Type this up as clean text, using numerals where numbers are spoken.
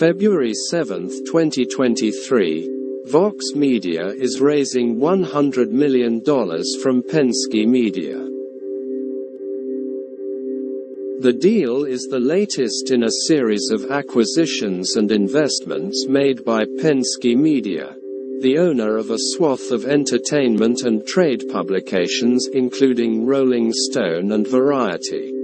February 7, 2023, Vox Media is raising $100 million from Penske Media. The deal is the latest in a series of acquisitions and investments made by Penske Media, the owner of a swath of entertainment and trade publications including Rolling Stone and Variety.